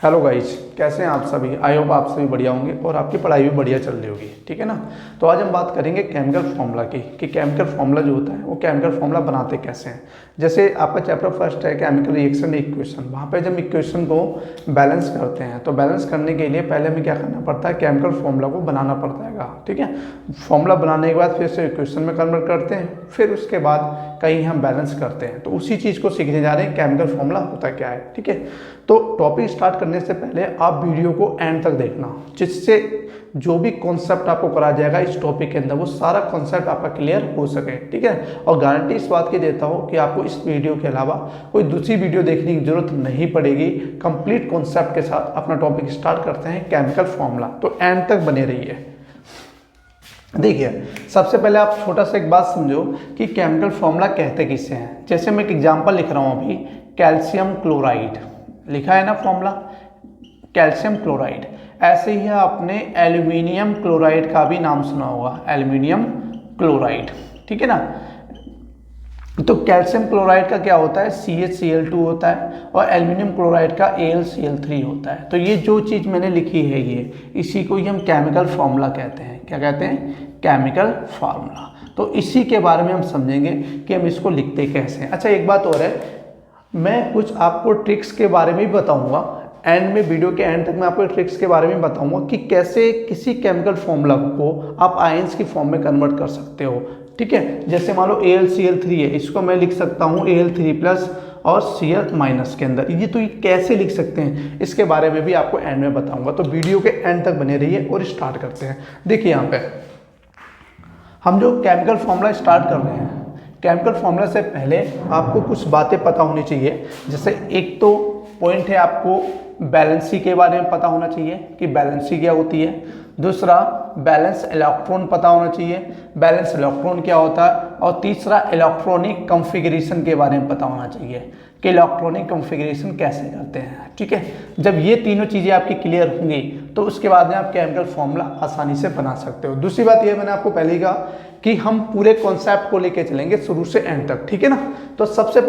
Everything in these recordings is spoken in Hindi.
हेलो गाइस, कैसे हैं आप सभी। आई होप आप सभी बढ़िया होंगे और आपकी पढ़ाई भी बढ़िया चल रही होगी। ठीक है ना। तो आज हम बात करेंगे केमिकल फार्मूला की कि केमिकल फार्मूला जो होता है वो केमिकल फार्मूला बनाते कैसे हैं। जैसे आपका चैप्टर फर्स्ट है केमिकल रिएक्शन इक्वेशन, वहाँ पे जब इक्वेशन को बैलेंस करते हैं तो बैलेंस करने के लिए पहले हमें क्या करना पड़ता है, केमिकल फार्मूला को बनाना पड़ता है। ठीक है, फार्मूला बनाने के बाद फिर से इक्वेशन में कन्वर्ट करते हैं, फिर उसके बाद कहीं हम बैलेंस करते हैं। तो उसी चीज़ को सीखने जा रहे हैं, केमिकल फार्मूला होता क्या है। ठीक है, तो टॉपिक स्टार्ट करने से पहले आप वीडियो को एंड तक देखना, जिससे जो भी कॉन्सेप्ट आपको कराया जाएगा इस टॉपिक के अंदर वो सारा कॉन्सेप्ट आपका क्लियर हो सके। ठीक है, और गारंटी इस बात की देता हूँ कि आपको इस वीडियो के अलावा कोई दूसरी वीडियो देखने की जरूरत नहीं पड़ेगी। कंप्लीट कॉन्सेप्ट के साथ अपना टॉपिक स्टार्ट करते हैं, केमिकल फार्मूला। तो एंड तक बने रहिए। देखिए, सबसे पहले आप छोटा सा एक बात समझो कि केमिकल फार्मूला कहते किससे हैं। जैसे मैं एक एग्जांपल लिख रहा हूँ अभी, कैल्शियम क्लोराइड लिखा है ना फॉर्मूला, कैल्शियम क्लोराइड। ऐसे ही आपने एल्यूमिनियम क्लोराइड का भी नाम सुना होगा, एल्यूमिनियम क्लोराइड। ठीक है ना। तो कैल्शियम क्लोराइड का क्या होता है, CaCl2 होता है, और एल्यूमिनियम क्लोराइड का AlCl3 होता है। तो ये जो चीज़ मैंने लिखी है ये, इसी को ही हम केमिकल फार्मूला कहते हैं। क्या कहते हैं, केमिकल फार्मूला। तो इसी के बारे में हम समझेंगे कि हम इसको लिखते कैसे हैं। अच्छा, एक बात और है, मैं कुछ आपको ट्रिक्स के बारे में भी बताऊंगा एंड में, वीडियो के एंड तक मैं आपको ट्रिक्स के बारे में बताऊंगा कि कैसे किसी केमिकल फॉर्मूला को आप आयंस की फॉर्म में कन्वर्ट कर सकते हो। ठीक है, जैसे मान लो AlCl3 है, इसको मैं लिख सकता हूँ Al3+ और Cl- के अंदर। ये तो ये कैसे लिख सकते हैं इसके बारे में भी आपको एंड में बताऊंगा। तो वीडियो के एंड तक बने रहिए और स्टार्ट करते हैं। देखिए, यहाँ पे हम जो केमिकल फॉर्मूला स्टार्ट कर रहे हैं, केमिकल फार्मूला से पहले आपको कुछ बातें पता होनी चाहिए। जैसे एक तो पॉइंट है, आपको बैलेंसी के बारे में पता होना चाहिए कि बैलेंसी क्या होती है। दूसरा, बैलेंस इलेक्ट्रॉन पता होना चाहिए, बैलेंस इलेक्ट्रॉन क्या होता है। और तीसरा, इलेक्ट्रॉनिक कॉन्फ़िगरेशन के बारे में पता होना चाहिए कि इलेक्ट्रॉनिक कॉन्फ़िगरेशन कैसे करते हैं। ठीक है, जब ये तीनों चीज़ें आपकी क्लियर होंगी तो उसके बाद में आप केमिकल फार्मूला आसानी से बना सकते हो। दूसरी बात ये मैंने आपको पहले ही कहा कि हम पूरे कॉन्सेप्ट को लेके चलेंगे शुरू से एंड तक। ठीक है ना। तो सबसे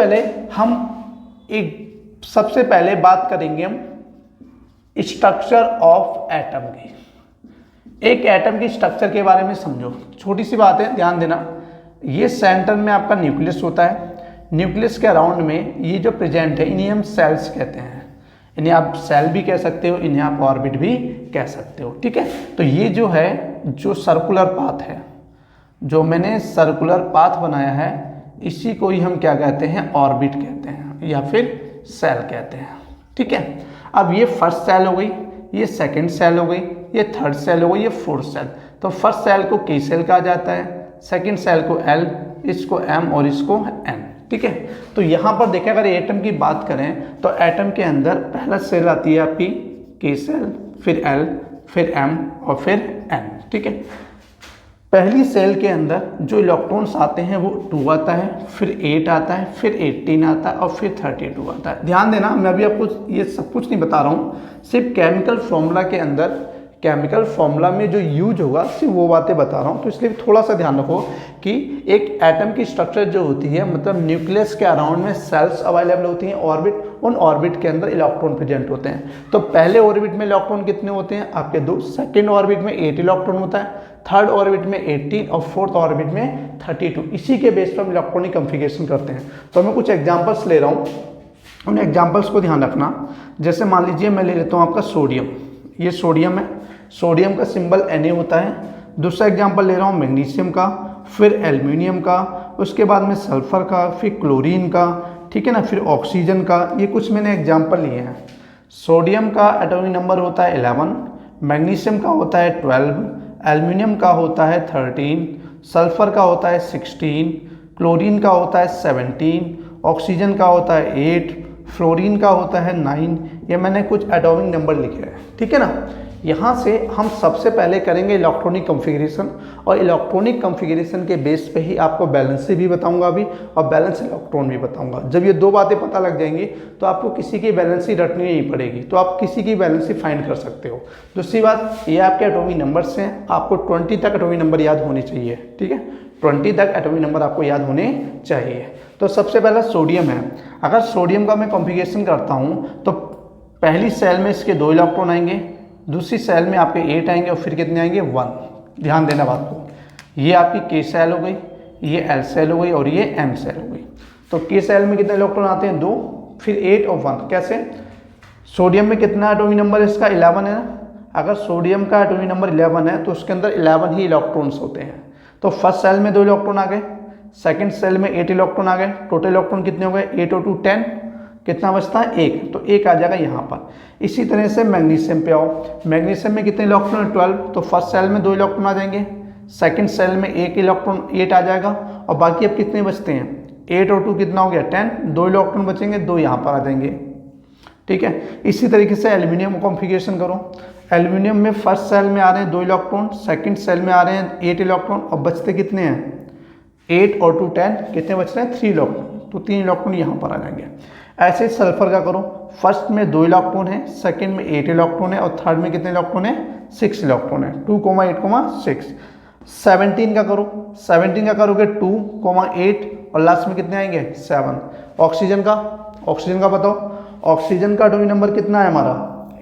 पहले बात करेंगे हम स्ट्रक्चर ऑफ एटम की। एक एटम की स्ट्रक्चर के बारे में समझो। छोटी सी बात है, ध्यान देना। ये सेंटर में आपका न्यूक्लियस होता है, न्यूक्लियस के अराउंड में ये जो प्रेजेंट है इन्हें हम सेल्स कहते हैं। इन्हें आप सेल भी कह सकते हो, इन्हें आप ऑर्बिट भी कह सकते हो। ठीक है, तो ये जो है, जो सर्कुलर पाथ है, जो मैंने सर्कुलर पाथ बनाया है, इसी को ही हम क्या कहते हैं, ऑर्बिट कहते हैं या फिर सेल कहते हैं। ठीक है, अब ये फर्स्ट सेल हो गई, ये सेकंड सेल हो गई, ये थर्ड सेल हो गई, ये फोर्थ सेल। तो फर्स्ट सेल को K सेल कहा जाता है, सेकंड सेल को L, इसको M और इसको N। ठीक है, तो यहाँ पर देखें, अगर एटम की बात करें तो एटम के अंदर पहला सेल आती है आपकी K सेल, फिर L, फिर M और फिर N। ठीक है, पहली सेल के अंदर जो इलेक्ट्रॉन्स आते हैं वो 2 आता है, फिर 8 आता है, फिर 18 आता है और फिर 32 आता है। ध्यान देना, मैं अभी आपको ये सब कुछ नहीं बता रहा हूँ, सिर्फ केमिकल फार्मूला के अंदर, केमिकल फार्मूला में जो यूज होगा सिर्फ वो बातें बता रहा हूँ। तो इसलिए थोड़ा सा ध्यान रखो कि एक एटम की स्ट्रक्चर जो होती है, मतलब न्यूक्लियस के अराउंड में सेल्स अवेलेबल होती हैं, ऑर्बिट, उन ऑर्बिट के अंदर इलेक्ट्रॉन प्रेजेंट होते हैं। तो पहले ऑर्बिट में इलेक्ट्रॉन कितने होते हैं आपके 2, सेकेंड ऑर्बिट में 8 इलेक्ट्रॉन होता है, थर्ड ऑर्बिट में 18 और फोर्थ ऑर्बिट में 32। इसी के बेस पर हम इलेक्ट्रॉनिक कॉन्फ़िगरेशन करते हैं। तो मैं कुछ एग्जांपल्स ले रहा हूँ, उन एग्जांपल्स को ध्यान रखना। जैसे मान लीजिए मैं ले लेता हूँ आपका सोडियम, ये सोडियम है, सोडियम का सिंबल Na होता है। दूसरा एग्जांपल ले रहा हूँ मैग्नीशियम का, फिर एल्यूमिनियम का, उसके बाद में सल्फर का, फिर क्लोरीन का, ठीक है ना, फिर ऑक्सीजन का। ये कुछ मैंने एग्जांपल लिए हैं। सोडियम का एटॉमिक नंबर होता है 11, मैग्नीशियम का होता है 12, एल्यूमिनियम का होता है 13, सल्फर का होता है 16, क्लोरीन का होता है 17, ऑक्सीजन का होता है 8, फ्लोरीन का होता है 9। ये मैंने कुछ एटॉमिक नंबर लिखे हैं। ठीक है ना। यहाँ से हम सबसे पहले करेंगे इलेक्ट्रॉनिक कॉन्फ़िगरेशन, और इलेक्ट्रॉनिक कॉन्फ़िगरेशन के बेस पे ही आपको बैलेंसी भी बताऊंगा अभी, और बैलेंस इलेक्ट्रॉन भी बताऊंगा। जब ये 2 बातें पता लग जाएंगी तो आपको किसी की बैलेंसी रटनी नहीं पड़ेगी, तो आप किसी की बैलेंसी फाइंड कर सकते हो। दूसरी बात, ये आपके एटॉमिक नंबर्स हैं, आपको 20 तक एटॉमिक नंबर याद होने चाहिए। ठीक है, 20 तक एटॉमिक नंबर आपको याद होने चाहिए। तो सबसे पहला सोडियम है। अगर सोडियम का मैं कॉन्फ़िगरेशन करता हूँ तो पहली सेल में इसके 2 इलेक्ट्रॉन आएंगे, दूसरी सेल में आपके 8 आएंगे और फिर कितने आएंगे 1। ध्यान देना बात को, ये आपकी के सेल हो गई, ये एल सेल हो गई और ये एम सेल हो गई। तो के सेल में कितने इलेक्ट्रॉन आते हैं 2, फिर 8 और 1। कैसे? सोडियम में कितना एटॉमिक नंबर है इसका 11 है ना। अगर सोडियम का एटॉमिक नंबर 11 है तो उसके अंदर 11 ही इलेक्ट्रॉन्स होते हैं। तो फर्स्ट सेल में 2 इलेक्ट्रॉन आ गए, सेकंड सेल में 8 इलेक्ट्रॉन आ गए, टोटल इलेक्ट्रॉन कितने हो गए 8 और 2 10, कितना बचता है 1, तो 1 आ जाएगा यहाँ पर। इसी तरह से मैग्नीशियम पे आओ, मैग्नीशियम में कितने इलेक्ट्रॉन है 12, तो फर्स्ट सेल में 2 इलेक्ट्रॉन आ जाएंगे, सेकंड सेल में 1 इलेक्ट्रॉन 8 आ जाएगा और बाकी अब कितने बचते हैं 8 और 2 कितना हो गया 10, 2 इलेक्ट्रॉन बचेंगे, 2 यहाँ पर आ जाएंगे। ठीक है, इसी तरीके से एल्यूमिनियम कॉन्फ़िगरेशन करो। एल्यूमिनियम में फर्स्ट सेल में आ रहे हैं 2 इलेक्ट्रॉन, सेकंड सेल में आ रहे हैं 8 इलेक्ट्रॉन और बचते कितने हैं 8 और 2 10, कितने बच रहे हैं 3 इलेक्ट्रॉन, तो 3 इलेक्ट्रॉन यहाँ पर आ जाएंगे। ऐसे सल्फर का करो, फर्स्ट में 2 इलेक्ट्रॉन है, सेकंड में 8 इलेक्ट्रॉन है और थर्ड में कितने इलेक्ट्रॉन है 6 इलेक्ट्रॉन है, 2,8,6। 17 का करो, 17 का करोगे 2,8 और लास्ट में कितने आएंगे 7। ऑक्सीजन का बताओ, ऑक्सीजन का एटॉमिक नंबर कितना है हमारा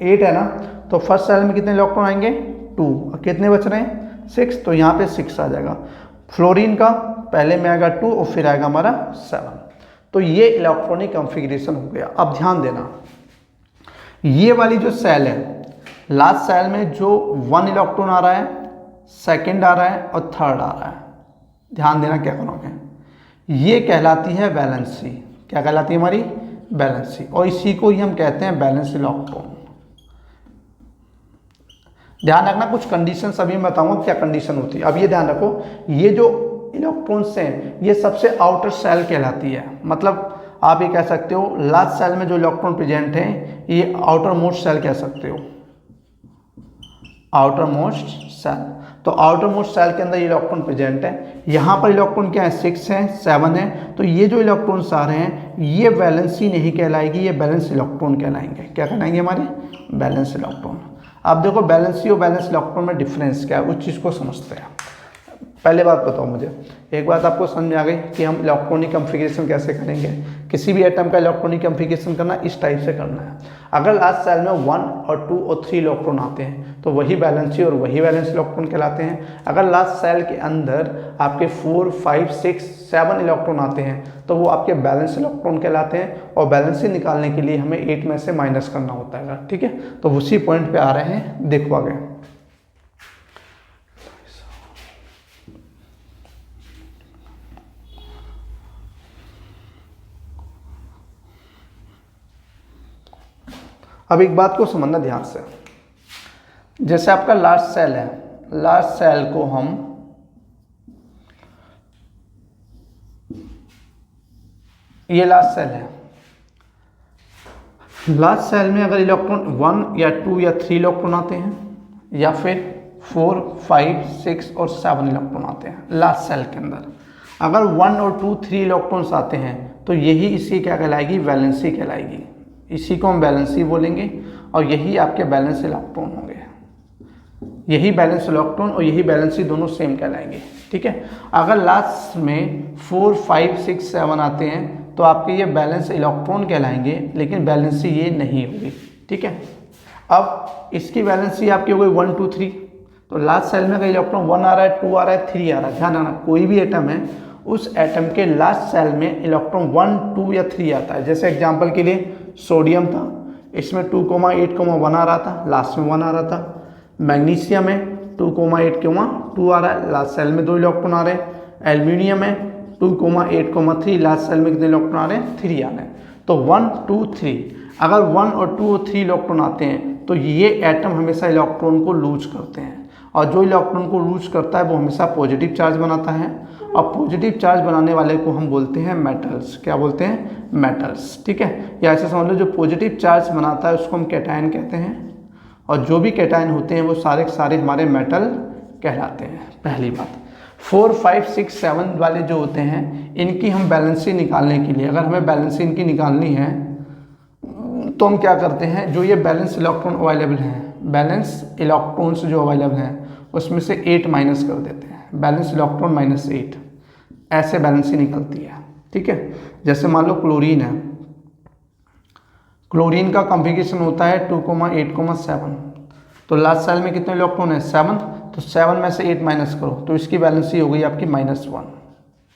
8 है ना, तो फर्स्ट सेल में कितने इलेक्ट्रॉन आएंगे 2 और कितने बच रहे हैं 6, तो यहाँ पे 6 आ जाएगा। फ्लोरीन का पहले में आएगा 2 और फिर आएगा हमारा 7। तो ये इलेक्ट्रॉनिक कॉन्फ़िगरेशन हो गया। अब ध्यान देना, ये वाली जो सेल है, लास्ट सेल में जो 1 इलेक्ट्रॉन आ रहा है, सेकंड आ रहा है और थर्ड आ रहा है, ध्यान देना क्या करोगे, ये कहलाती है वैलेंसी। क्या कहलाती है हमारी वैलेंसी, और इसी को ही हम कहते हैं बैलेंस इलेक्ट्रॉन। ध्यान रखना, कुछ कंडीशन अभी मैं बताऊंगा क्या कंडीशन होती है। अब ये ध्यान रखो, ये जो इलेक्ट्रॉन्स हैं ये सबसे आउटर सेल कहलाती है, मतलब आप ये कह सकते हो लास्ट सेल में जो इलेक्ट्रॉन प्रेजेंट हैं ये आउटर मोस्ट सेल कह सकते हो, आउटर मोस्ट सेल। तो आउटर मोस्ट सेल के अंदर इलेक्ट्रॉन प्रेजेंट है, यहाँ पर इलेक्ट्रॉन क्या है 6 है 7 है, तो ये जो इलेक्ट्रॉन्स आ रहे हैं ये वैलेंसी नहीं कहलाएगी, ये बैलेंस इलेक्ट्रॉन कहलाएंगे। क्या कहलाएंगे हमारे बैलेंस इलेक्ट्रॉन। अब देखो बैलेंसी और बैलेंस इलेक्ट्रॉन में डिफरेंस क्या है, उस चीज़ को समझते हैं। पहले बात बताओ मुझे, एक बात आपको समझ में आ गई कि हम इलेक्ट्रॉनिक कॉन्फ़िगरेशन कैसे करेंगे। किसी भी एटम का इलेक्ट्रॉनिक कॉन्फ़िगरेशन करना इस टाइप से करना है। अगर लास्ट सेल में 1 और 2 और 3 इलेक्ट्रॉन आते हैं तो वही बैलेंसी और वही बैलेंस इलेक्ट्रॉन कहलाते हैं। अगर लास्ट सेल के अंदर आपके 4, 5, 6, 7 इलेक्ट्रॉन आते हैं तो वो आपके बैलेंस इलेक्ट्रॉन कहलाते हैं, और बैलेंसी निकालने के लिए हमें 8 में से माइनस करना होता है। ठीक है, तो उसी पॉइंट पे आ रहे हैं, देखो आगे। अब एक बात को समझना ध्यान से, जैसे आपका लास्ट सेल है, लास्ट सेल को हम ये लास्ट सेल है, लास्ट सेल में अगर इलेक्ट्रॉन 1 या 2 या 3 इलेक्ट्रॉन आते हैं या फिर 4, 5, 6 और 7 इलेक्ट्रॉन आते हैं लास्ट सेल के अंदर, अगर 1 और 2, 3 इलेक्ट्रॉन्स आते हैं तो यही इसकी क्या कहलाएगी वैलेंसी कहलाएगी। इसी को हम बैलेंसी बोलेंगे और यही आपके बैलेंस इलेक्ट्रॉन होंगे। यही बैलेंस इलेक्ट्रॉन और यही बैलेंसी दोनों सेम कहलाएंगे। ठीक है, अगर लास्ट में 4, 5, 6, 7 आते हैं तो आपके ये बैलेंस इलेक्ट्रॉन कहलाएंगे, लेकिन बैलेंसी ये नहीं होगी। ठीक है, अब इसकी बैलेंसी आपकी हो गई 1, 2, 3। तो लास्ट सेल में अगर इलेक्ट्रॉन 1 आ रहा है, 2 आ रहा है, 3 आ रहा है, ध्यान रखना कोई भी एटम है उस एटम के लास्ट सेल में इलेक्ट्रॉन 1, 2 या 3 आता है। जैसे एग्जांपल के लिए सोडियम था, इसमें 2,8,1 आ रहा था, लास्ट में 1 आ रहा था। मैग्नीशियम में 2,8,2 आ रहा है, लास्ट सेल में 2 इलेक्ट्रॉन आ रहे हैं। एल्यूमिनियम में 2,8,3, लास्ट सेल में कितने इलेक्ट्रॉन आ रहे हैं 3 आ रहे हैं। तो 1, 2, 3, अगर 1 और 2 और 3 इलेक्ट्रॉन आते हैं तो ये एटम हमेशा इलेक्ट्रॉन को लूज करते हैं, और जो इलेक्ट्रॉन को लूज करता है वो हमेशा पॉजिटिव चार्ज बनाता है, और पॉजिटिव चार्ज बनाने वाले को हम बोलते हैं मेटल्स। क्या बोलते हैं मेटल्स। ठीक है, या ऐसे समझ लो जो पॉजिटिव चार्ज बनाता है उसको हम कैटायन कहते हैं, और जो भी कैटायन होते हैं वो सारे के सारे हमारे मेटल कहलाते हैं। पहली बात 4, 5, 6, 7 वाले जो होते हैं इनकी हम बैलेंसी निकालने के लिए, अगर हमें बैलेंसी इनकी निकालनी है तो हम क्या करते हैं, जो ये बैलेंस इलेक्ट्रॉन अवेलेबल हैं, बैलेंस इलेक्ट्रॉन्स जो अवेलेबल हैं उसमें से 8 माइनस कर देते हैं, बैलेंस इलेक्ट्रॉन -8, ऐसे बैलेंसी निकलती है। ठीक है, जैसे मान लो क्लोरीन है, क्लोरीन का कॉन्फ़िगरेशन होता है 2,8,7। तो लास्ट सेल में कितने इलेक्ट्रॉन है 7, तो 7 में से 8 माइनस करो तो इसकी वैलेंसी हो गई आपकी -1।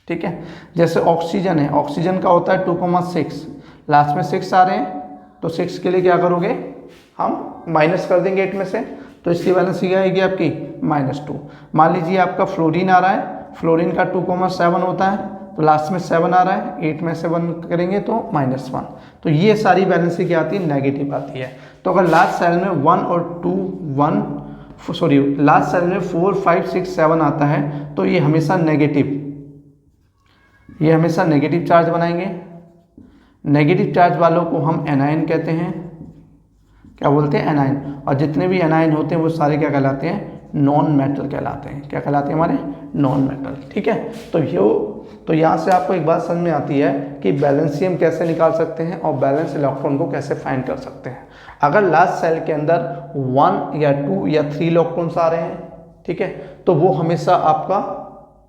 ठीक है। जैसे ऑक्सीजन है, ऑक्सीजन का होता है 2,6, लास्ट में 6 आ रहे हैं तो 6 के लिए क्या करोगे, हम माइनस कर देंगे 8 में से, तो इसकी वैलेंसी क्या आएगी आपकी -2। मान लीजिए आपका फ्लोरीन आ रहा है, फ्लोरीन का 2,7 होता है तो लास्ट में 7 आ रहा है, 8 में से 1 करेंगे तो -1। तो ये सारी वैलेंसी क्या आती है, नेगेटिव आती है। तो अगर लास्ट सेल में 1 और 2 लास्ट सेल में 4, 5, 6, 7 आता है तो ये हमेशा नेगेटिव चार्ज बनाएंगे। नेगेटिव चार्ज वालों को हम एनायन कहते हैं। क्या बोलते हैं, एनायन। और जितने भी एनायन होते हैं वो सारे क्या कहलाते हैं, नॉन मेटल कहलाते हैं। क्या कहलाते हैं, हमारे नॉन मेटल। ठीक है। तो यहाँ से आपको एक बात समझ में आती है कि बैलेंसियम कैसे निकाल सकते हैं और बैलेंस इलेक्ट्रॉन को कैसे फाइंड कर सकते हैं। अगर लास्ट सेल के अंदर 1 या 2 या 3 इलेक्ट्रॉन्स आ रहे हैं, ठीक है, तो वो हमेशा आपका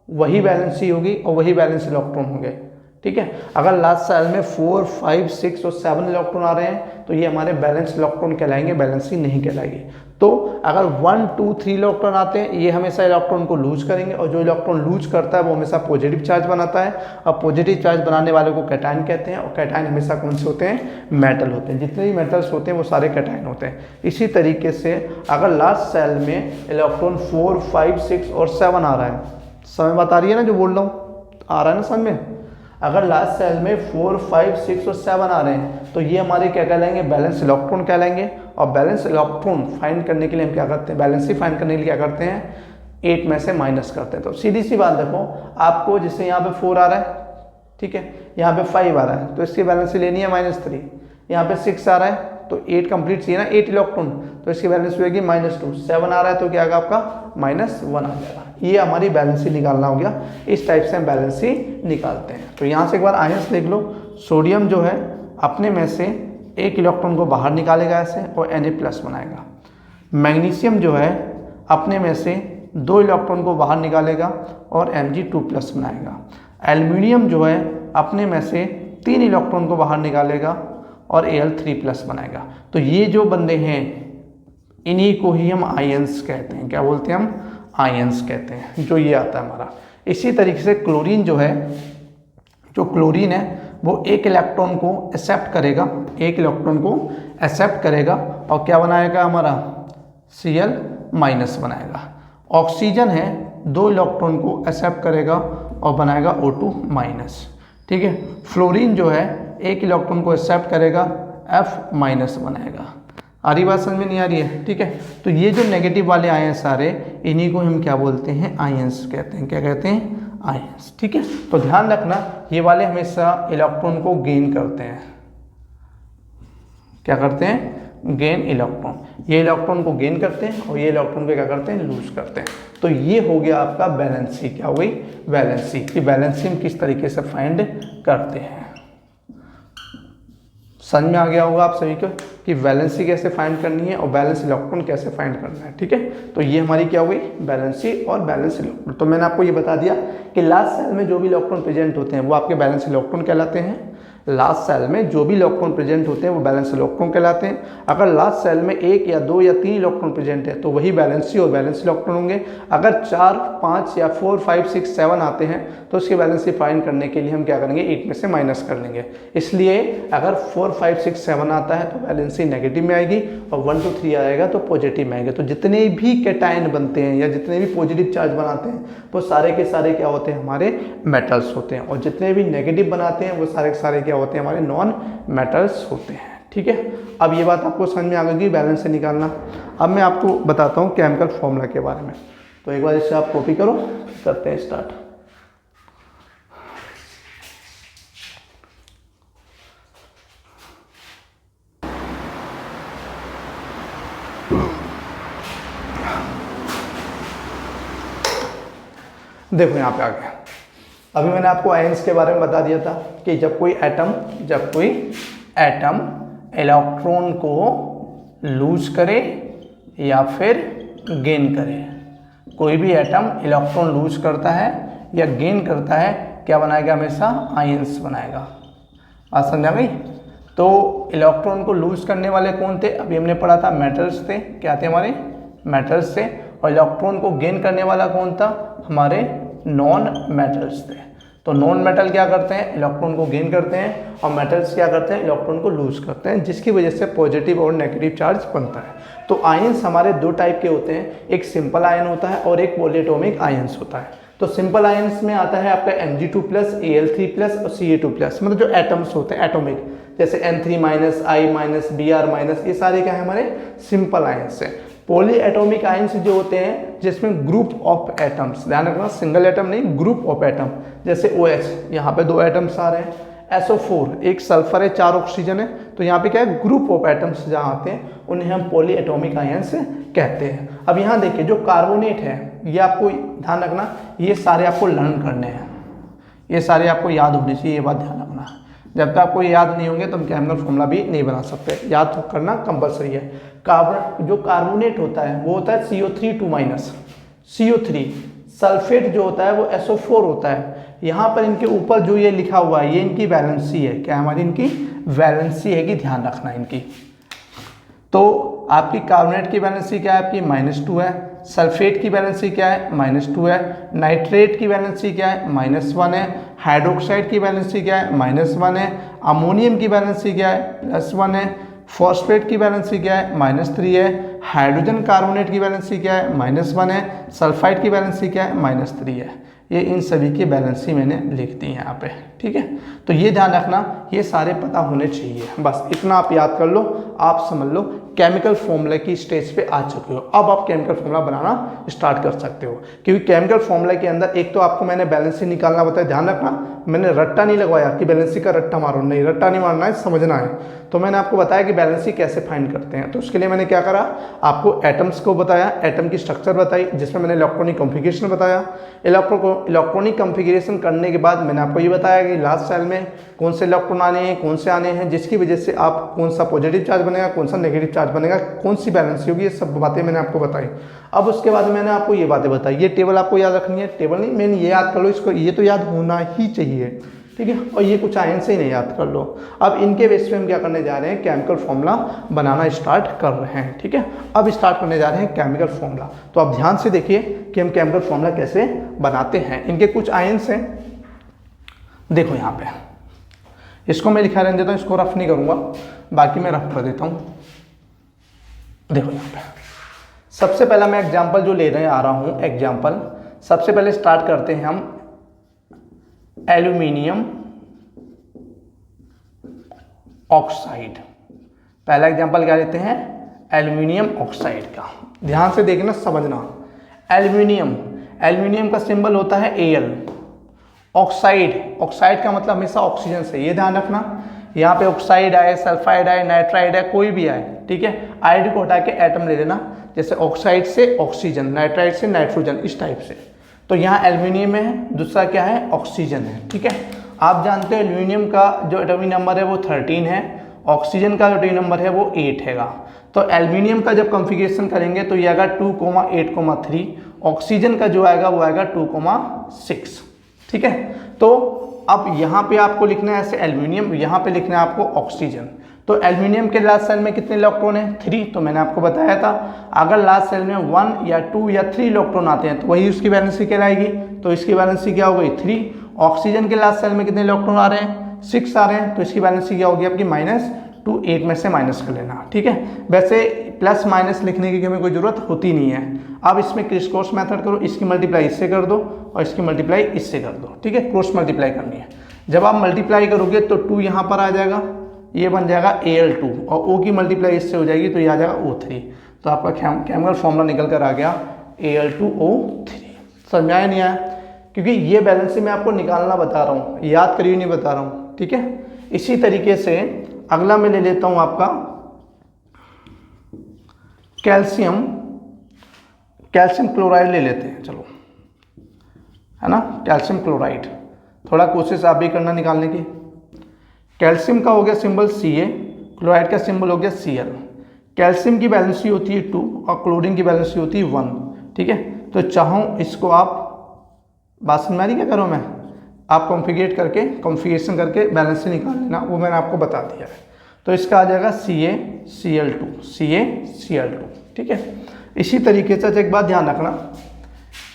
वही बैलेंसी होगी और वही बैलेंस इलेक्ट्रॉन होंगे। ठीक है। अगर लास्ट सेल में 4, 5, 6 और 7 इलेक्ट्रॉन आ रहे हैं तो ये हमारे बैलेंस इलेक्ट्रॉन कहलाएंगे, बैलेंसी नहीं कहलाएगी। तो अगर 1, 2, 3 इलेक्ट्रॉन आते हैं ये हमेशा इलेक्ट्रॉन को लूज करेंगे और जो इलेक्ट्रॉन लूज करता है वो हमेशा पॉजिटिव चार्ज बनाता है और पॉजिटिव चार्ज बनाने वाले को कैटायन कहते हैं। और कैटायन हमेशा कौन से होते हैं, मेटल होते हैं। जितने भी मेटल्स होते हैं वो सारे कैटायन होते हैं। इसी तरीके से अगर लास्ट सेल में इलेक्ट्रॉन 4, 5, 6 और 7 आ रहा है, समझ बात आ रही है ना जो बोल रहा हूँ, आ रहा है ना समझ में। अगर लास्ट सेल में 4, 5, 6 और 7 आ रहे हैं तो ये हमारे क्या कहलाएंगे, बैलेंस इलेक्ट्रॉन कहलाएंगे। और बैलेंस इलेक्ट्रॉन फाइंड करने के लिए हम क्या करते हैं, बैलेंसी फाइंड करने के लिए क्या करते हैं, 8 में से माइनस करते हैं। तो सीधी सी बात देखो, आपको जैसे यहाँ पे 4 आ रहा है, ठीक है, यहाँ पे 5 आ रहा है तो इसकी बैलेंसी लेनी है -3। यहाँ पे 6 आ रहा है तो 8 कंप्लीट चाहिए ना, 8 इलेक्ट्रॉन, तो इसकी बैलेंस होगी -2। 7 आ रहा है तो क्या आएगा आपका -1 आ जाएगा। ये हमारी बैलेंसी निकालना हो गया। इस टाइप से हम बैलेंसी निकालते हैं। तो यहाँ से एक बार आयंस देख लो। सोडियम जो है अपने में से 1 इलेक्ट्रॉन को बाहर निकालेगा ऐसे और Na+ बनाएगा। मैग्नीशियम जो है अपने में से 2 इलेक्ट्रॉन को बाहर निकालेगा और Mg2+ बनाएगा। एल्युमिनियम जो है अपने में से 3 इलेक्ट्रॉन को बाहर निकालेगा और Al3+ बनाएगा। तो ये जो बंदे हैं इन्हीं को ही हम आयंस कहते हैं। क्या बोलते हैं हम, आयंस कहते हैं, जो ये आता है हमारा। इसी तरीके से क्लोरीन जो है, जो क्लोरीन है वो 1 इलेक्ट्रॉन को एक्सेप्ट करेगा, 1 इलेक्ट्रॉन को एक्सेप्ट करेगा और क्या बनाएगा हमारा, Cl- बनाएगा। ऑक्सीजन है 2 इलेक्ट्रॉन को एक्सेप्ट करेगा और बनाएगा O2-। ठीक है। फ्लोरीन जो है 1 इलेक्ट्रॉन को एक्सेप्ट करेगा, F- बनाएगा। आ रही बात समझ में, नहीं आ रही है, ठीक है। तो ये जो नेगेटिव वाले आयंस सारे, इन्हीं को हम क्या बोलते हैं, आयंस कहते हैं। क्या कहते हैं, आयंस। ठीक है। तो ध्यान रखना ये वाले हमेशा इलेक्ट्रॉन को गेन करते हैं। क्या करते हैं, गेन इलेक्ट्रॉन। ये इलेक्ट्रॉन को गेन करते हैं और ये इलेक्ट्रॉन को क्या करते हैं, लूज करते हैं। तो ये हो गया आपका बैलेंसी। क्या हो गई, बैलेंसी। कि बैलेंसी हम किस तरीके से फाइंड करते हैं। समझ में आ गया होगा आप सभी को कि वैलेंसी कैसे फाइंड करनी है और बैलेंस इलेक्ट्रॉन कैसे फाइंड करना है। ठीक है। तो ये हमारी क्या हुई, बैलेंसी और बैलेंस इलेक्ट्रॉन। तो मैंने आपको ये बता दिया कि लास्ट सेल में जो भी इलेक्ट्रॉन प्रेजेंट होते हैं वो आपके बैलेंस इलेक्ट्रॉन कहलाते हैं। लास्ट सेल में जो भी इलेक्ट्रॉन प्रेजेंट होते हैं वो बैलेंस इलेक्ट्रॉन कहलाते हैं। अगर लास्ट सेल में 1 या 2 या 3 इलेक्ट्रॉन प्रेजेंट है तो वही बैलेंसी और बैलेंस इलेक्ट्रॉन होंगे। अगर 4, 5 या 4, 5, 6, 7 आते हैं तो उसकी बैलेंसी फाइंड करने के लिए हम क्या करेंगे, 8 में से माइनस कर लेंगे। इसलिए अगर 4, 5, 6, 7 आता है तो बैलेंसी नेगेटिव में आएगी और 1, 2, 3 आएगा तो पॉजिटिव में आएगा। तो जितने भी कैटायन बनते हैं या जितने भी पॉजिटिव चार्ज बनाते हैं वो सारे के सारे क्या होते हैं, हमारे मेटल्स होते हैं। और जितने भी नेगेटिव बनाते हैं वो सारे के सारे क्या होते हैं, हमारे नॉन मेटल्स होते हैं। ठीक है। अब ये बात आपको समझ में आ गई बैलेंस से निकालना। अब मैं आपको बताता हूँ केमिकल फॉर्मूला के बारे में। तो एक बार इससे आप कॉपी करो, करते हैं स्टार्ट। देखो यहाँ पे आ गया। अभी मैंने आपको आयंस के बारे में बता दिया था कि जब कोई एटम इलेक्ट्रॉन को लूज करे या फिर गेन करे, कोई भी एटम इलेक्ट्रॉन लूज करता है या गेन करता है क्या बनाएगा, हमेशा आयंस बनाएगा। बात समझ आ गई। तो इलेक्ट्रॉन को लूज करने वाले कौन थे, अभी हमने पढ़ा था मेटल्स थे, क्या थे हमारे मेटल्स थे। और इलेक्ट्रॉन को गेन करने वाला कौन था, हमारे नॉन मेटल्स थे। तो नॉन मेटल क्या करते हैं, इलेक्ट्रॉन को गेन करते हैं, और मेटल्स क्या करते हैं, इलेक्ट्रॉन को लूज करते हैं, जिसकी वजह से पॉजिटिव और नेगेटिव चार्ज बनता है। तो आयंस हमारे दो टाइप के होते हैं, एक सिंपल आयन होता है और एक पॉलीएटॉमिक आयंस होता है। तो सिंपल आयंस में आता है आपका Mg2+, Al3+ और Ca2+, मतलब जो एटम्स होते हैं एटॉमिक, जैसे N3-, I-, Br-, ये सारे क्या है हमारे सिंपल आयंस है। पॉली एटॉमिक आयंस जो होते हैं जिसमें ग्रुप ऑफ एटम्स, ध्यान रखना सिंगल एटम नहीं, ग्रुप ऑफ एटम, जैसे OH, यहाँ पे 2 एटम्स आ रहे हैं, SO4 एक सल्फर है 4 ऑक्सीजन है, तो यहाँ पे क्या है ग्रुप ऑफ एटम्स जहाँ आते हैं उन्हें हम पॉली एटॉमिक आयंस कहते हैं। अब यहाँ देखिए जो कार्बोनेट है, ये आपको ध्यान रखना, ये सारे आपको लर्न करने हैं, ये सारे आपको याद होने चाहिए, ये बात ध्यान रखना। जब तक आपको याद नहीं होंगे तो हम केमिकल फॉर्मूला भी नहीं बना सकते, याद करना कंपलसरी है। कार्बन जो कार्बोनेट होता है वो होता है CO3 CO3। सल्फेट जो होता है वो SO4 होता है। यहाँ पर इनके ऊपर जो ये लिखा हुआ है ये इनकी वैलेंसी है, क्या हमारी इनकी वैलेंसी है कि ध्यान रखना इनकी। तो आपकी कार्बोनेट की वैलेंसी क्या है, आपकी -2 है। सल्फेट की वैलेंसी क्या है, -2 है। नाइट्रेट की वैलेंसी क्या है, -1 है। हाइड्रोक्साइड की वैलेंसी क्या है, -1 है। अमोनियम की वैलेंसी क्या है, +1 है। फॉस्फेट की वैलेंसी क्या है, -3 है। हाइड्रोजन कार्बोनेट की वैलेंसी क्या है, -1 है। सल्फाइड की वैलेंसी क्या है, -3 है। ये इन सभी की बैलेंसी मैंने लिख दी यहाँ पे, ठीक है। तो ये ध्यान रखना, ये सारे पता होने चाहिए, बस इतना आप याद कर लो, आप समझ लो केमिकल फॉर्मूला की स्टेज पे आ चुके हो। अब आप केमिकल फॉर्मूला बनाना स्टार्ट कर सकते हो, क्योंकि केमिकल फॉर्मूला के अंदर एक तो आपको मैंने बैलेंसी निकालना बताया, ध्यान रखना मैंने रट्टा नहीं लगवाया कि बैलेंसी का रट्टा मारो, नहीं रट्टा नहीं मारना है, समझना है। तो मैंने आपको बताया कि बैलेंसी कैसे फाइंड करते हैं। तो उसके लिए मैंने क्या करा, आपको एटम्स को बताया, एटम की स्ट्रक्चर बताई, जिसमें मैंने इलेक्ट्रॉनिक कॉन्फ़िगरेशन बताया। इलेक्ट्रॉनिक कॉन्फ़िगरेशन करने के बाद मैंने आपको ये बताया कि लास्ट सेल में कौन से इलेक्ट्रॉन आने हैं, कौन से आने हैं, जिसकी वजह से आप कौन सा पॉजिटिव चार्ज बनेगा, कौन सा नेगेटिव चार्ज बनेगा, कौन सी बैलेंसी होगी, ये सब बातें मैंने आपको बताई। अब उसके बाद मैंने आपको ये बातें बताई, ये टेबल आपको याद रखनी है, टेबल नहीं मैंने ये याद कर लो, इसको ये तो याद होना ही चाहिए, ठीक है। और ये कुछ आयन से ही नहीं याद कर लो। अब इनके बेस पे हम क्या करने जा रहे हैं, केमिकल फॉर्मूला बनाना स्टार्ट कर रहे हैं, ठीक है। अब स्टार्ट करने जा रहे हैं केमिकल फॉर्मूला। तो आप ध्यान से देखिए कि हम केमिकल फॉर्मूला कैसे बनाते हैं। इनके कुछ आयन्स हैं, देखो यहाँ पे, इसको मैं लिखा रहने देता हूँ, इसको रफ नहीं करूँगा, बाकी मैं रफ कर देता हूँ। देखो यहाँ पे सबसे पहला मैं एग्जाम्पल जो ले रहे आ रहा हूँ, एग्जाम्पल सबसे पहले स्टार्ट करते हैं हम एल्यूमिनियम ऑक्साइड। पहला एग्जांपल क्या लेते हैं, एल्यूमिनियम ऑक्साइड का। ध्यान से देखना समझना, एल्यूमिनियम का सिंबल होता है Al। ऑक्साइड का मतलब हमेशा ऑक्सीजन से, ये ध्यान रखना। यहाँ पे ऑक्साइड आए, सल्फाइड आए, नाइट्राइड आए, कोई भी आए, ठीक है। आइड को हटा के एटम ले लेना, जैसे ऑक्साइड से ऑक्सीजन, नाइट्राइड से नाइट्रोजन, इस टाइप से। तो यहाँ एल्यूमिनियम है, दूसरा क्या है, ऑक्सीजन है, ठीक है। आप जानते हो एल्यूमिनियम का जो एटॉमिक नंबर है वो 13 है, ऑक्सीजन का जो एटॉमिक नंबर है वो 8 हैगा। तो एल्यूमिनियम का जब कॉन्फ़िगरेशन करेंगे तो ये आएगा 2,8,3, ऑक्सीजन का जो आएगा वो आएगा 2,6, ठीक है। तो अब यहाँ पे आपको लिखना है ऐसे एल्यूमिनियम, यहाँ पे लिखना है आपको ऑक्सीजन। तो एल्यूमिनियम के लास्ट सेल में कितने इलेक्ट्रॉन है, 3। तो मैंने आपको बताया था अगर लास्ट सेल में 1 या 2 या 3 इलेक्ट्रॉन आते हैं तो वही उसकी वैलेंसी कहलाएगी। तो इसकी वैलेंसी क्या हो गई, 3। ऑक्सीजन के लास्ट सेल में कितने इलेक्ट्रॉन आ रहे हैं, 6 आ रहे हैं, तो इसकी वैलेंसी क्या होगी आपकी -2, 8 में से माइनस कर लेना, ठीक है। वैसे प्लस माइनस लिखने की हमें कोई जरूरत होती नहीं है। अब इसमें क्रिस क्रॉस मेथड करो, इसकी मल्टीप्लाई इससे कर दो और इसकी मल्टीप्लाई इससे कर दो, ठीक है। क्रॉस मल्टीप्लाई करनी है। जब आप मल्टीप्लाई करोगे तो 2 यहाँ पर आ जाएगा, ये बन जाएगा Al2, और O की मल्टीप्लाई इससे हो जाएगी तो ये आ जाएगा O3। तो आपका केमिकल फॉर्मूला निकल कर आ गया Al2O3। समझ में आया नहीं आया, क्योंकि ये बैलेंसी मैं आपको निकालना बता रहा हूँ, याद करिए नहीं बता रहा हूँ, ठीक है। इसी तरीके से अगला मैं ले लेता हूँ आपका कैल्शियम क्लोराइड ले लेते हैं, चलो, है ना। कैल्शियम क्लोराइड, थोड़ा कोशिश आप भी करना निकालने की। कैल्शियम का हो गया सिंबल Ca, क्लोराइड का सिंबल हो गया Cl। कैल्शियम की बैलेंसी होती है 2 और क्लोरीन की बैलेंसी होती है 1, ठीक है। तो चाहो इसको आप, बात समझ में आ रही क्या करो मैं, आप कॉन्फ़िगरेशन करके बैलेंसी निकाल लेना, वो मैंने आपको बता दिया है। तो इसका आ जाएगा CaCl2, ठीक है। इसी तरीके से एक बात ध्यान रखना,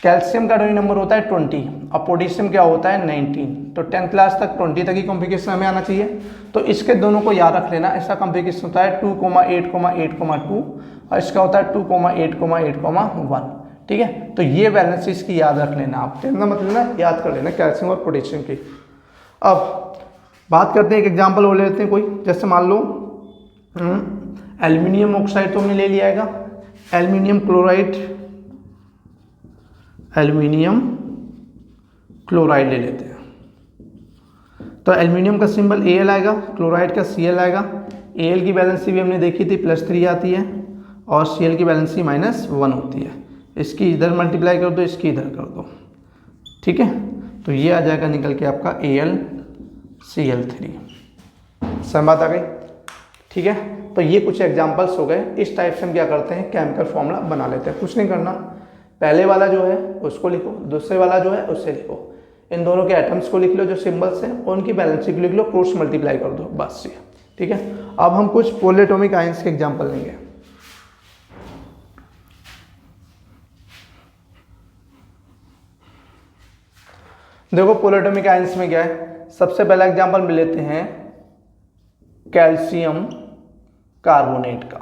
कैल्शियम का एटॉमिक नंबर होता है 20 और पोटेशियम क्या होता है 19। तो 10th क्लास तक 20 तक ही कॉम्प्लिकेशन हमें आना चाहिए। तो इसके दोनों को याद रख लेना। इसका कॉम्प्लिकेशन होता है 2,8,8,2 और इसका होता है 2,8,8,1, ठीक है। तो ये वैलेंसी इसकी याद रख लेना आप, टेंथ मतलब ना याद कर लेना कैल्शियम और पोटेशियम की। अब बात करते हैं, एक एग्जाम्पल और ले लेते हैं कोई, जैसे मान लो एल्यूमिनियम ऑक्साइड तो हमने ले लिया है, एल्यूमिनियम क्लोराइड ले लेते हैं। तो एल्यूमिनियम का सिंबल Al आएगा, क्लोराइड का Cl आएगा। Al की बैलेंसी भी हमने देखी थी +3 आती है और Cl की बैलेंसी -1 होती है। इसकी इधर मल्टीप्लाई कर दो, इसकी इधर कर दो, ठीक है। तो ये आ जाएगा निकल के आपका AlCl3। समझ बात आ गई, ठीक है। तो ये कुछ एग्जांपल्स हो गए। इस टाइप से हम क्या करते हैं, केमिकल फॉर्मूला बना लेते हैं। कुछ नहीं करना, पहले वाला जो है उसको लिखो, दूसरे वाला जो है उससे लिखो, इन दोनों के एटम्स को लिख लो जो सिंबल्स हैं, और उनकी बैलेंसी को लिख लो, क्रॉस मल्टीप्लाई कर दो, बस ये, ठीक है। अब हम कुछ पोलिएटॉमिक आयंस के एग्जाम्पल लेंगे। देखो पोलिएटॉमिक आयंस में क्या है, सबसे पहला एग्जाम्पल में लेते हैं कैल्शियम कार्बोनेट का।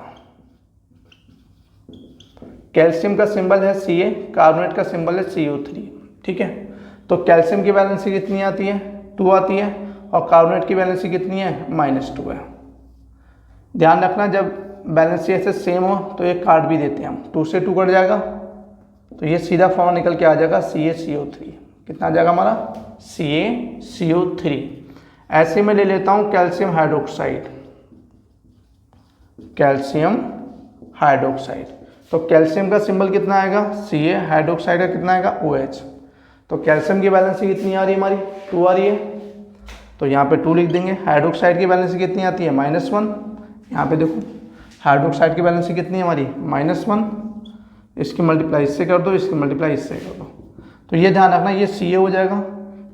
कैल्शियम का सिंबल है Ca, कार्बोनेट का सिंबल है CO3, ठीक है। तो कैल्शियम की बैलेंसी कितनी आती है 2 आती है, और कार्बोनेट की बैलेंसी कितनी है -2 है। ध्यान रखना जब बैलेंसी ऐसे सेम हो तो एक काट भी देते हैं हम, 2 से 2 कट जाएगा तो ये सीधा फॉर्म निकल के आ जाएगा CaCO3। कितना आ जाएगा हमारा CaCO3। ऐसे में ले लेता हूँ कैल्शियम हाइड्रोक्साइड। तो कैल्शियम का सिंबल कितना आएगा Ca, हाइड्रोक्साइड का कितना आएगा OH। तो कैल्शियम की बैलेंसी कितनी आ रही है हमारी 2 आ रही है, तो यहाँ पे 2 लिख देंगे। हाइड्रोक्साइड की बैलेंसी कितनी आती है -1, यहाँ पे देखो हाइड्रोक्साइड की बैलेंसी कितनी है हमारी -1, इसकी मल्टीप्लाई इससे कर दो, इसकी मल्टीप्लाई इससे कर दो। तो ये ध्यान रखना ये Ca हो जाएगा,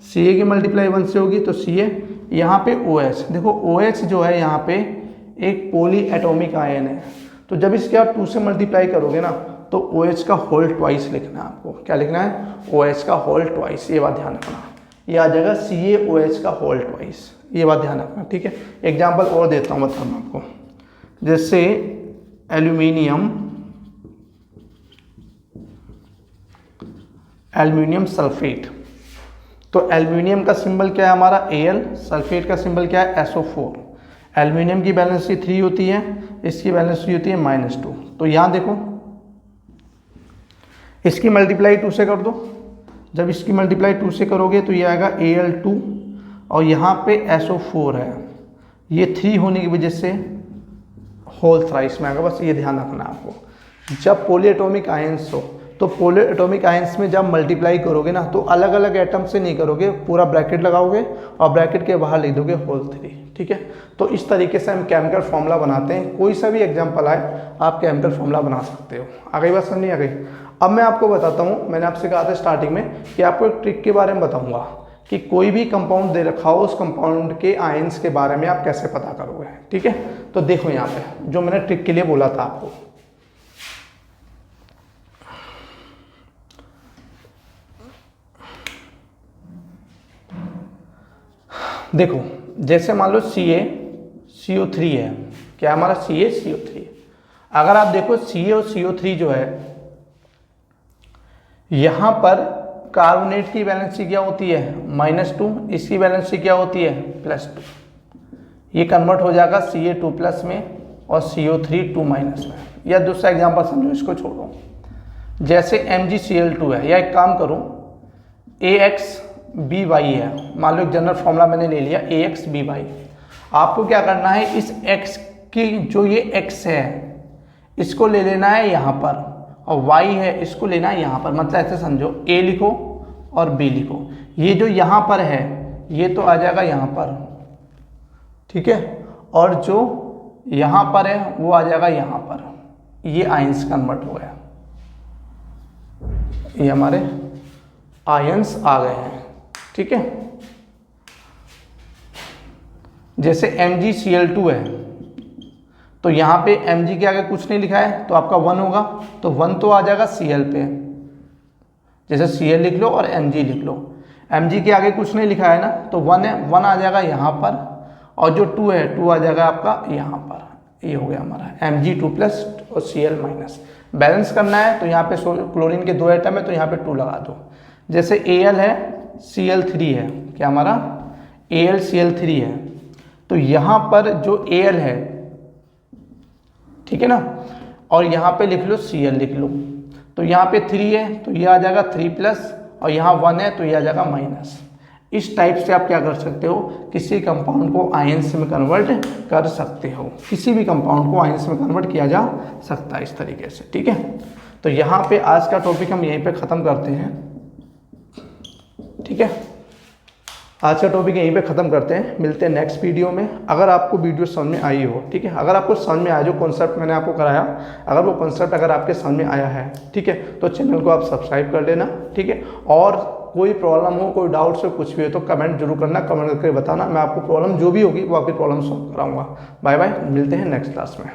Ca की मल्टीप्लाई 1 से होगी तो Ca, यहाँ पे OH, देखो OH जो है यहाँ पे एक पॉली एटॉमिक आयन है, तो जब इसके आप 2 से मल्टीप्लाई करोगे ना तो OH का होल ट्वाइस लिखना है आपको। क्या लिखना है OH का होल ट्वाइस, ये बात ध्यान रखना। ये आ जाएगा CaOH का होल ट्वाइस, ये बात ध्यान रखना, ठीक है। एग्जाम्पल और देता हूँ बताऊँ आपको, जैसे एल्यूमिनियम सल्फेट। तो एल्यूमिनियम का सिंबल क्या है हमारा Al, सल्फेट का सिंबल क्या है SO4। एल्यूमिनियम की बैलेंसी 3 होती है, इसकी बैलेंसी होती है -2। तो यहाँ देखो इसकी मल्टीप्लाई 2 से कर दो, जब इसकी मल्टीप्लाई 2 से करोगे तो ये आएगा Al2, और यहाँ पे SO4 है, ये 3 होने की वजह से होल थ्राइस में आएगा। बस ये ध्यान रखना आपको। जब पॉलीएटॉमिक आयंस हो तो पॉलीएटॉमिक आयंस में जब मल्टीप्लाई करोगे ना तो अलग अलग एटम से नहीं करोगे, पूरा ब्रैकेट लगाओगे और ब्रैकेट के बाहर लिख दोगे होल 3, ठीक है। तो इस तरीके से हम केमिकल फॉर्मूला बनाते हैं। कोई सा भी एग्जांपल आए आप केमिकल फॉर्मूला बना सकते हो। आ गई बात समझ नहीं आ गई? अब मैं आपको बताता हूँ, मैंने आपसे कहा था स्टार्टिंग में कि आपको एक ट्रिक के बारे में बताऊँगा कि कोई भी कंपाउंड दे रखा हो उस कंपाउंड के आयंस के बारे में आप कैसे पता करोगे, ठीक है। तो देखो यहाँ पे जो मैंने ट्रिक के लिए बोला था आपको, देखो जैसे मान लो CaCO3 है, क्या हमारा CaCO3। अगर आप देखो Ca और CO3 जो है यहाँ पर कार्बोनेट की बैलेंसी क्या होती है -2, इसकी बैलेंसी क्या होती है +2। ये कन्वर्ट हो जाएगा Ca2+ में और CO3 2- में। या दूसरा एग्जांपल समझो, इसको छोड़ो, जैसे MgCl2 है, या एक काम करो AXBY है, मान लो एक जनरल फॉर्मूला मैंने ले लिया AXBY। आपको क्या करना है, इस X की जो ये X है इसको ले लेना है यहाँ पर, और Y है इसको लेना है यहाँ पर। मतलब ऐसे समझो A लिखो और B लिखो, ये जो यहाँ पर है ये तो आ जाएगा यहाँ पर, ठीक है, और जो यहाँ पर है वो आ जाएगा यहाँ पर। ये आयंस कन्वर्ट हो गया, ये हमारे आयंस आ गए हैं, ठीक है। जैसे MgCl2 है, तो यहाँ पे Mg के आगे कुछ नहीं लिखा है तो आपका 1 होगा, तो 1 तो आ जाएगा Cl पे, जैसे Cl लिख लो और Mg लिख लो। Mg के आगे कुछ नहीं लिखा है ना, तो 1 है, 1 आ जाएगा यहाँ पर, और जो 2 है 2 आ जाएगा आपका यहाँ पर। ये हो गया हमारा Mg2 प्लस और Cl माइनस। बैलेंस करना है तो यहाँ पे क्लोरीन के 2 एटम है तो यहाँ पे 2 लगा दो। जैसे Al है Cl3 है, क्या हमारा AlCl3 है, तो यहाँ पर जो Al है, ठीक है ना, और यहाँ पे लिख लो Cl लिख लो, तो यहाँ पे 3 है तो ये आ जाएगा 3 प्लस, और यहाँ 1 है तो ये आ जाएगा माइनस। इस टाइप से आप क्या कर सकते हो, किसी कंपाउंड को आयंस में कन्वर्ट कर सकते हो, किसी भी कंपाउंड को आयंस में कन्वर्ट किया जा सकता है इस तरीके से, ठीक है। तो यहाँ पे आज का टॉपिक हम यहीं पे ख़त्म करते हैं, ठीक है। आज का टॉपिक यहीं पे ख़त्म करते हैं, मिलते हैं नेक्स्ट वीडियो में। अगर आपको वीडियो समझ में आई हो, ठीक है, अगर आपको समझ में आया जो कॉन्सेप्ट मैंने आपको कराया, अगर वो कॉन्सेप्ट अगर आपके समझ में आया है, ठीक है, तो चैनल को आप सब्सक्राइब कर लेना, ठीक है। और कोई प्रॉब्लम हो, कोई डाउट्स हो, कुछ भी हो तो कमेंट जरूर करना, कमेंट करके बताना, मैं आपको प्रॉब्लम जो भी होगी वो आपकी प्रॉब्लम सॉल्व कराऊंगा। बाय बाय, मिलते हैं नेक्स्ट क्लास में।